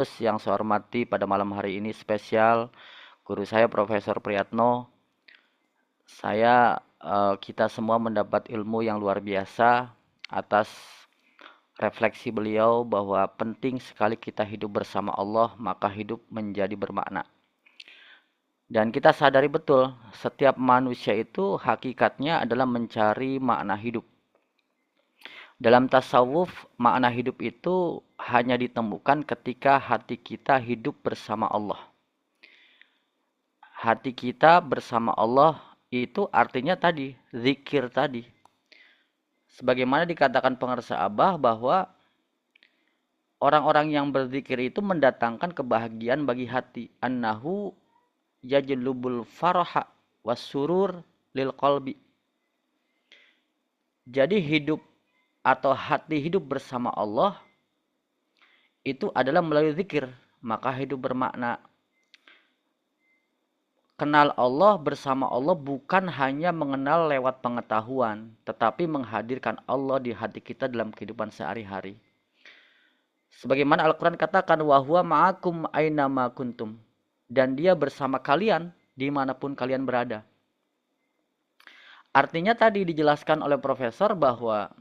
Yang saya hormati pada malam hari ini spesial guru saya Profesor Priyatno. Kita semua mendapat ilmu yang luar biasa atas refleksi beliau bahwa penting sekali kita hidup bersama Allah, maka hidup menjadi bermakna. Dan kita sadari betul, setiap manusia itu hakikatnya adalah mencari makna hidup. Dalam tasawuf, makna hidup itu hanya ditemukan ketika hati kita hidup bersama Allah. Hati kita bersama Allah itu artinya tadi, zikir tadi. Sebagaimana dikatakan pengarsa Abah bahwa orang-orang yang berzikir itu mendatangkan kebahagiaan bagi hati. Annahu yajlubul faraha wasurur lil qalbi. Jadi hidup atau hati hidup bersama Allah itu adalah melalui zikir, maka hidup bermakna. Kenal Allah bersama Allah bukan hanya mengenal lewat pengetahuan, tetapi menghadirkan Allah di hati kita dalam kehidupan sehari-hari. Sebagaimana Al-Quran katakan, وَهُوَ مَعَكُمْ أَيْنَمَا كُنْتُمْ. Dan dia bersama kalian dimanapun kalian berada. Artinya tadi dijelaskan oleh Profesor bahwa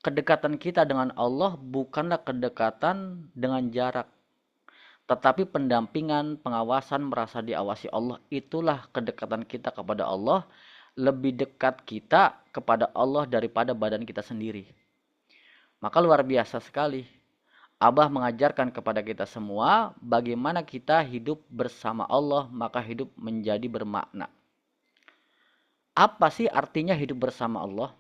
kedekatan kita dengan Allah bukanlah kedekatan dengan jarak. Tetapi pendampingan, pengawasan, merasa diawasi Allah, itulah kedekatan kita kepada Allah. Lebih dekat kita kepada Allah daripada badan kita sendiri. Maka luar biasa sekali. Abah mengajarkan kepada kita semua bagaimana kita hidup bersama Allah, maka hidup menjadi bermakna. Apa sih artinya hidup bersama Allah?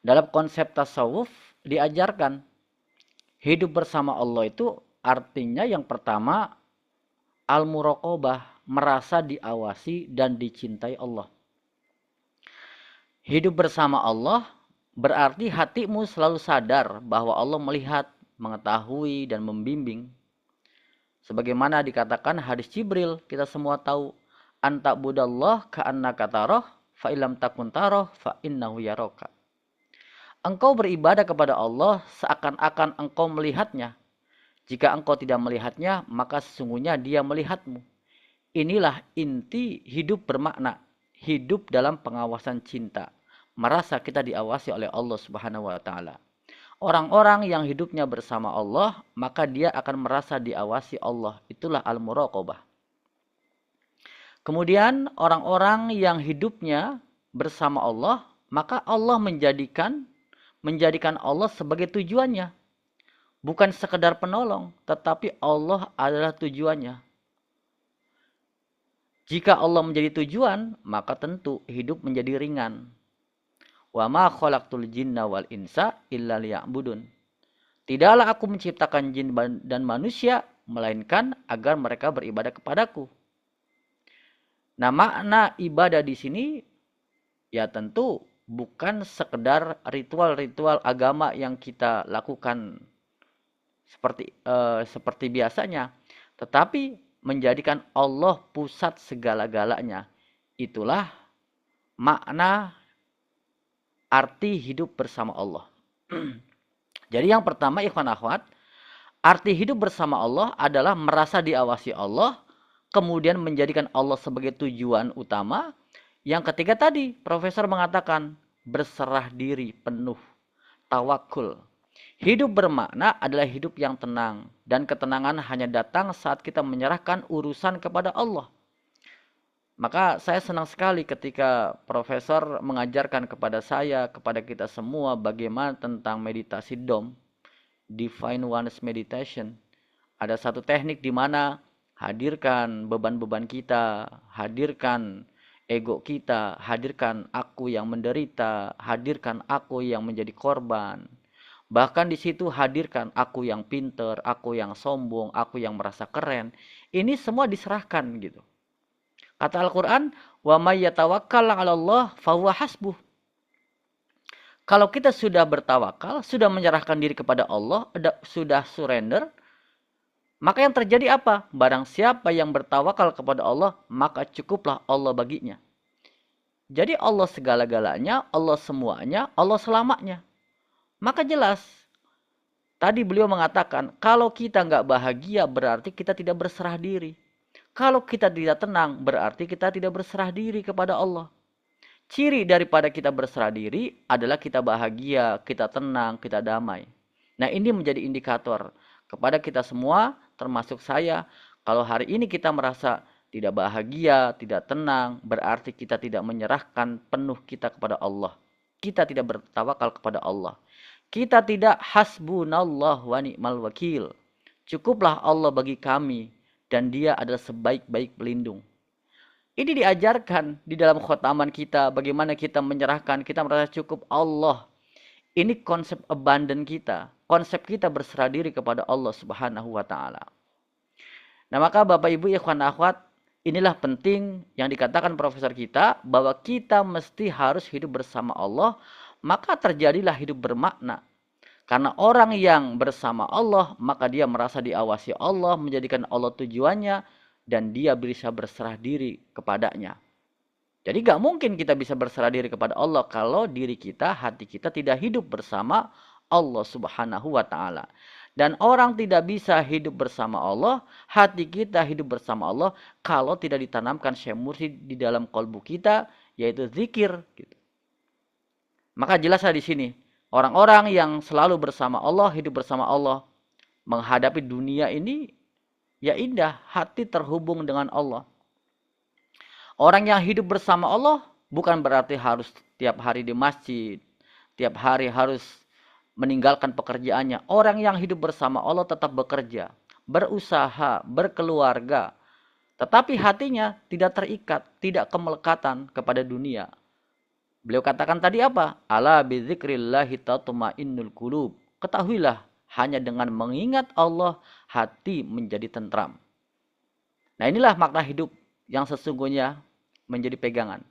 Dalam konsep tasawuf diajarkan hidup bersama Allah itu artinya yang pertama al-muraqabah, merasa diawasi dan dicintai Allah. Hidup bersama Allah berarti hatimu selalu sadar bahwa Allah melihat, mengetahui dan membimbing. Sebagaimana dikatakan hadis Jibril, kita semua tahu, anta budallah ka'annaka tarah fa illam takun tarah fa innahu yaraka. Engkau beribadah kepada Allah seakan-akan engkau melihatnya. Jika engkau tidak melihatnya, maka sesungguhnya dia melihatmu. Inilah inti hidup bermakna. Hidup dalam pengawasan cinta. Merasa kita diawasi oleh Allah Subhanahu wa Ta'ala. Orang-orang yang hidupnya bersama Allah, maka dia akan merasa diawasi Allah. Itulah al-muraqabah. Kemudian orang-orang yang hidupnya bersama Allah, maka Allah menjadikan Allah sebagai tujuannya. Bukan sekedar penolong, tetapi Allah adalah tujuannya. Jika Allah menjadi tujuan, maka tentu hidup menjadi ringan. Wa ma khalaqtul jinna wal insa illa liya'budun. Tidaklah aku menciptakan jin dan manusia, melainkan agar mereka beribadah kepadaku. Nah, makna ibadah di sini ya tentu bukan sekedar ritual-ritual agama yang kita lakukan seperti biasanya, tetapi menjadikan Allah pusat segala-galanya. Itulah makna arti hidup bersama Allah. Jadi yang pertama, ikhwan akhwat, arti hidup bersama Allah adalah merasa diawasi Allah, kemudian menjadikan Allah sebagai tujuan utama. Yang ketiga tadi, Profesor mengatakan berserah diri penuh, tawakul. Hidup bermakna adalah hidup yang tenang, dan ketenangan hanya datang saat kita menyerahkan urusan kepada Allah. Maka saya senang sekali ketika Profesor mengajarkan kepada saya, kepada kita semua bagaimana tentang meditasi DOM, Divine Oneness Meditation. Ada satu teknik di mana hadirkan beban-beban kita, hadirkan ego kita, hadirkan aku yang menderita, hadirkan aku yang menjadi korban. Bahkan di situ hadirkan aku yang pinter, aku yang sombong, aku yang merasa keren. Ini semua diserahkan gitu. Kata Al-Quran, wa may yatawakkal 'ala Allah fahuwa hasbuh. Kalau kita sudah bertawakal, sudah menyerahkan diri kepada Allah, sudah surrender, maka yang terjadi apa? Barang siapa yang bertawakal kepada Allah, maka cukuplah Allah baginya. Jadi Allah segala-galanya, Allah semuanya, Allah selamanya. Maka jelas, Tadi beliau mengatakan, kalau kita nggak bahagia berarti kita tidak berserah diri. Kalau kita tidak tenang berarti kita tidak berserah diri kepada Allah. Ciri daripada kita berserah diri adalah kita bahagia, kita tenang, kita damai. Nah, ini menjadi indikator kepada kita semua, termasuk saya. Kalau hari ini kita merasa tidak bahagia, tidak tenang, berarti kita tidak menyerahkan penuh kita kepada Allah. Kita tidak bertawakal kepada Allah. Kita tidak hasbunallah wa ni'mal wakil. Cukuplah Allah bagi kami dan dia adalah sebaik-baik pelindung. Ini diajarkan di dalam khotaman kita, bagaimana kita menyerahkan, kita merasa cukup Allah. Ini konsep abandon kita, konsep kita berserah diri kepada Allah Subhanahu wa taala. Nah, maka Bapak Ibu ikhwan akhwat, inilah penting yang dikatakan profesor kita bahwa kita mesti harus hidup bersama Allah, maka terjadilah hidup bermakna. Karena orang yang bersama Allah, maka dia merasa diawasi Allah, menjadikan Allah tujuannya, dan dia bisa berserah diri kepadanya. Jadi gak mungkin kita bisa berserah diri kepada Allah kalau diri kita, hati kita tidak hidup bersama Allah Subhanahu wa taala. Dan orang tidak bisa hidup bersama Allah, hati kita hidup bersama Allah kalau tidak ditanamkan syekh mursyid di dalam kalbu kita, yaitu zikir gitu. Maka jelaslah di sini, orang-orang yang selalu bersama Allah, hidup bersama Allah, menghadapi dunia ini ya indah, hati terhubung dengan Allah. Orang yang hidup bersama Allah bukan berarti harus tiap hari di masjid, tiap hari harus meninggalkan pekerjaannya. Orang yang hidup bersama Allah tetap bekerja, berusaha, berkeluarga, tetapi hatinya tidak terikat, tidak kemelekatan kepada dunia. Beliau katakan tadi apa? Ala bizikrillahi tatma'innul qulub. Ketahuilah, hanya dengan mengingat Allah, hati menjadi tentram. Nah, inilah makna hidup yang sesungguhnya menjadi pegangan.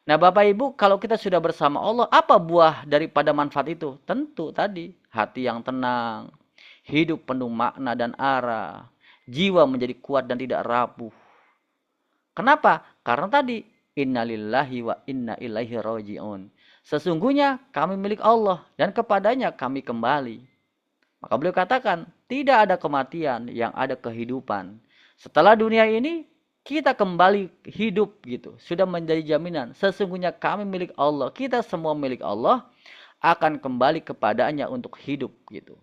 Nah, Bapak Ibu, kalau kita sudah bersama Allah, apa buah daripada manfaat itu? Tentu tadi, hati yang tenang, hidup penuh makna dan arah, jiwa menjadi kuat dan tidak rapuh. Kenapa? Karena tadi, innalillahi wa inna ilaihi raji'un. Sesungguhnya kami milik Allah dan kepadanya kami kembali. Maka beliau katakan, tidak ada kematian, yang ada kehidupan. Setelah dunia ini, kita kembali hidup gitu. Sudah menjadi jaminan. Sesungguhnya kami milik Allah, kita semua milik Allah, akan kembali kepadanya untuk hidup gitu.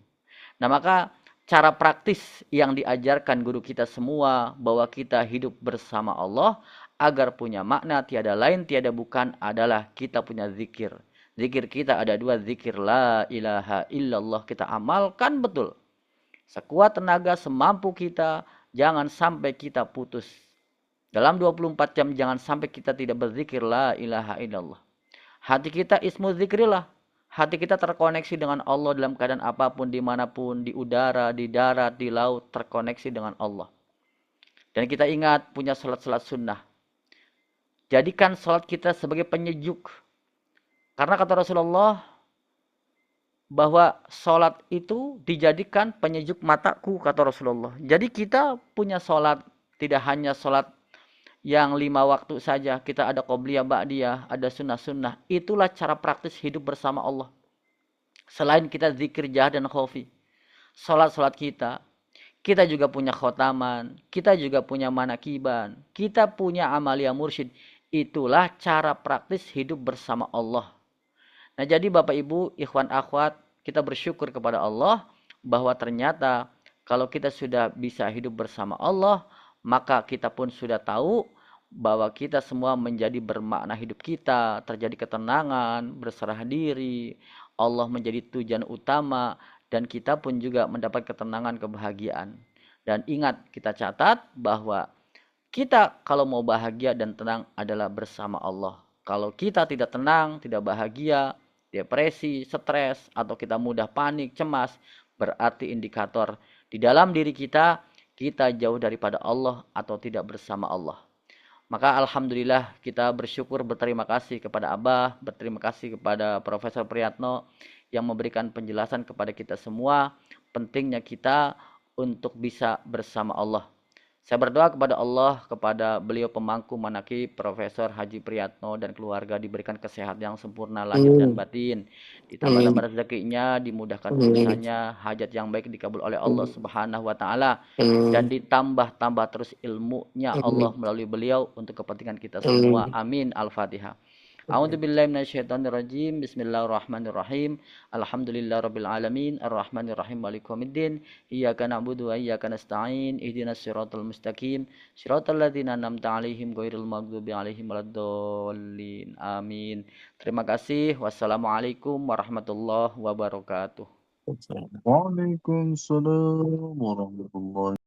Nah, maka cara praktis yang diajarkan guru kita semua bahwa kita hidup bersama Allah agar punya makna tiada lain tiada bukan adalah kita punya zikir. Zikir kita ada dua, zikir la ilaha illallah, kita amalkan betul. Sekuat tenaga, semampu kita, jangan sampai kita putus. Dalam 24 jam jangan sampai kita tidak berzikir la ilaha illallah. Hati kita ismu zikrillah. Hati kita terkoneksi dengan Allah dalam keadaan apapun, dimanapun, di udara, di darat, di laut, terkoneksi dengan Allah. Dan kita ingat punya salat-salat sunnah. Jadikan salat kita sebagai penyejuk. Karena kata Rasulullah bahwa salat itu dijadikan penyejuk mataku, kata Rasulullah. Jadi kita punya salat, tidak hanya salat yang 5 waktu saja, kita ada qobliyah, ba'diyah, ada sunnah-sunnah. Itulah cara praktis hidup bersama Allah. Selain kita zikir jah dan khofi, salat-salat kita juga punya khotaman, kita juga punya manakiban, kita punya amalia mursyid. Itulah cara praktis hidup bersama Allah. Nah, jadi Bapak Ibu, ikhwan akhwat, kita bersyukur kepada Allah bahwa ternyata kalau kita sudah bisa hidup bersama Allah, maka kita pun sudah tahu bahwa kita semua menjadi bermakna hidup kita, terjadi ketenangan, berserah diri, Allah menjadi tujuan utama, dan kita pun juga mendapat ketenangan, kebahagiaan. Dan ingat, kita catat bahwa kita kalau mau bahagia dan tenang adalah bersama Allah. Kalau kita tidak tenang, tidak bahagia, depresi, stres, atau kita mudah panik, cemas, berarti indikator di dalam diri kita jauh daripada Allah atau tidak bersama Allah. Maka alhamdulillah kita bersyukur, berterima kasih kepada Abah, berterima kasih kepada Profesor Priyatno yang memberikan penjelasan kepada kita semua pentingnya kita untuk bisa bersama Allah. Saya berdoa kepada Allah, kepada beliau pemangku manaqib Profesor Haji Priyatno dan keluarga diberikan kesehatan yang sempurna lahir dan Amin. batin, Amin. ditambah-tambah rezekinya, dimudahkan Amin. urusannya, hajat yang baik dikabul oleh Allah Subhanahu wa taala dan Amin. ditambah-tambah terus ilmunya Allah Amin. melalui beliau untuk kepentingan kita semua. Amin. Amin. Al-Fatihah. A'udzu billahi minasyaitonir rajim. Bismillahirrahmanirrahim. Alhamdulillahirabbil alamin. Arrahmanir rahim. Maliki yaumiddin. Iyyaka na'budu wa iyyaka nasta'in. Ihdinas siratal mustaqim. Siratal ladzina an'amta 'alaihim ghairil maghdubi alaihim waladdallin. Amin. Terima kasih. Wassalamualaikum warahmatullahi wabarakatuh. Waalaikumsalam warahmatullahi